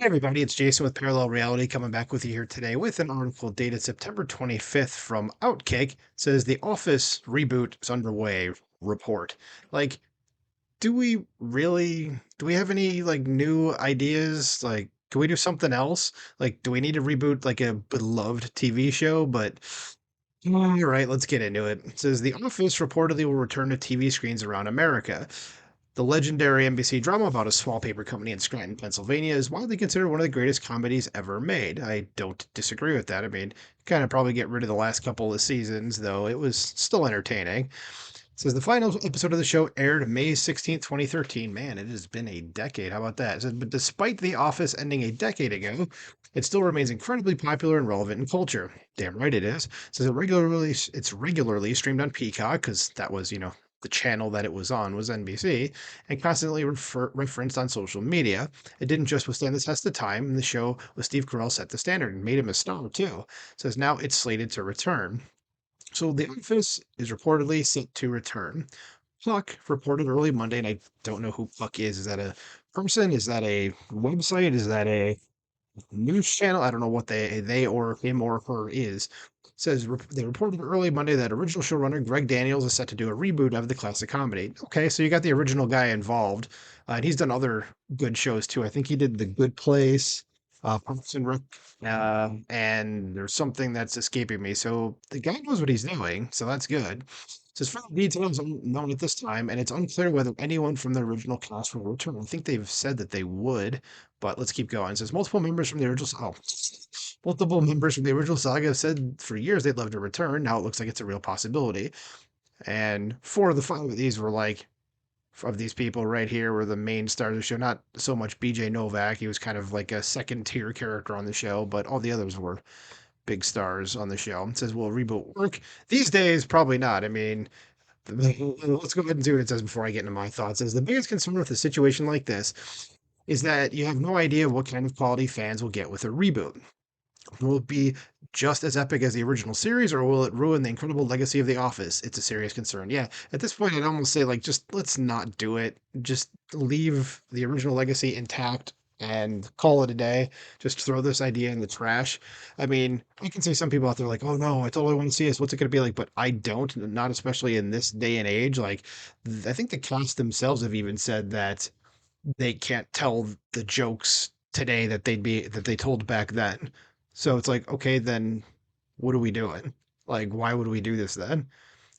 Hey everybody, it's Jason with Parallel Reality coming back with you here today with an article dated September 25th from Outkick. It says the Office Reboot is underway report. Like, do we have any new ideas? Like, can we do something else? Like, do we need to reboot like a beloved TV show? But all right, let's get into it. It says the Office reportedly will return to TV screens around America. The legendary NBC drama about a small paper company in Scranton, Pennsylvania is widely considered one of the greatest comedies ever made. I don't disagree with that. I mean, kind of probably get rid of the last couple of seasons, though it was still entertaining. It says the final episode of the show aired May 16th, 2013. Man, it has been a decade. How about that? It says, but despite The Office ending a decade ago, it still remains incredibly popular and relevant in culture. Damn right it is. It says it's regularly streamed on Peacock because that was, the channel that it was on was NBC, and constantly referenced on social media. It didn't just withstand the test of time, and the show with Steve Carell set the standard and made him a star too. It says now it's slated to return. So The Office is reportedly set to return. Puck reported early Monday, and I don't know who Puck is. Is that a person? Is that a website? Is that a news channel? I don't know what they or him or her is. Says they reported early Monday that original showrunner Greg Daniels is set to do a reboot of the classic comedy. Okay, so you got the original guy involved, and he's done other good shows too. I think he did The Good Place, Parks and Rec, and there's something that's escaping me. So the guy knows what he's doing, so that's good. Says further details unknown at this time, and it's unclear whether anyone from the original cast will return. I think they've said that they would, but let's keep going. It says multiple members from the original. Oh, multiple members from the original saga have said for years they'd love to return. Now it looks like it's a real possibility. And four of the five of these were of these people right here were the main stars of the show. Not so much BJ Novak. He was kind of like a second tier character on the show, but all the others were big stars on the show. It says, will a reboot work? These days, probably not. I mean, let's go ahead and see what it says before I get into my thoughts. It says the biggest concern with a situation like this is that you have no idea what kind of quality fans will get with a reboot. Will it be just as epic as the original series, or will it ruin the incredible legacy of The Office? It's a serious concern. Yeah, at this point, I'd almost say, just let's not do it. Just leave the original legacy intact and call it a day. Just throw this idea in the trash. I mean, I can say some people out there like, oh no, I totally want to see this. What's it going to be like? But I don't, not especially in this day and age. I think the cast themselves have even said that they can't tell the jokes today that they told back then. So it's like, okay, then what are we doing? Like, why would we do this then?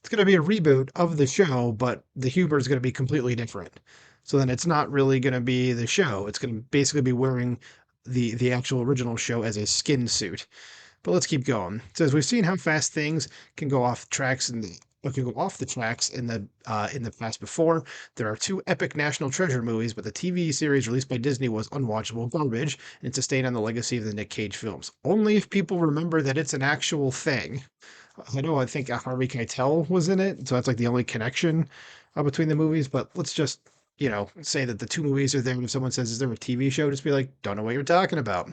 It's going to be a reboot of the show, but the humor is going to be completely different. So then it's not really going to be the show. It's going to basically be wearing the actual original show as a skin suit. But let's keep going. It says we've seen how fast things can go off tracks and can go off the tracks in the past before. There are two epic national treasure movies, but the TV series released by Disney was unwatchable garbage, and it's a stain on the legacy of the Nick Cage films. Only if people remember that it's an actual thing. I think Harvey Keitel was in it, so that's like the only connection between the movies. But let's just say that the two movies are there. And if someone says, "Is there a TV show?" Just be like, "Don't know what you're talking about."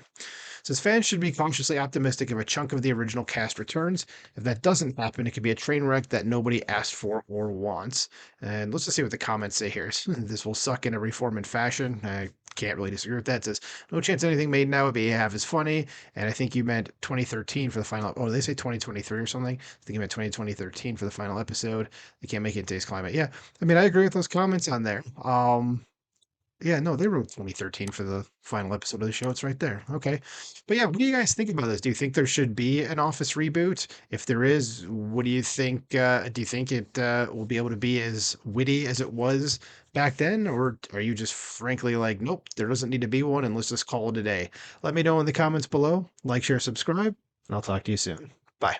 Says fans should be cautiously optimistic if a chunk of the original cast returns. If that doesn't happen, it could be a train wreck that nobody asked for or wants. And let's just see what the comments say here. This will suck in every form and fashion. I can't really disagree with that. It says no chance anything made now would be half as funny. And I think you meant 2013 for the final. Oh, they say 2023 or something. I think you meant 2013 for the final episode. They can't make it in today's climate. Yeah, I mean I agree with those comments on there. Yeah, no, they wrote 2013 for the final episode of the show. It's right there. Okay. But yeah, what do you guys think about this? Do you think there should be an Office reboot? If there is, what do you think? Do you think it will be able to be as witty as it was back then? Or are you just frankly like, nope, there doesn't need to be one and let's just call it a day? Let me know in the comments below. Like, share, subscribe, and I'll talk to you soon. Bye.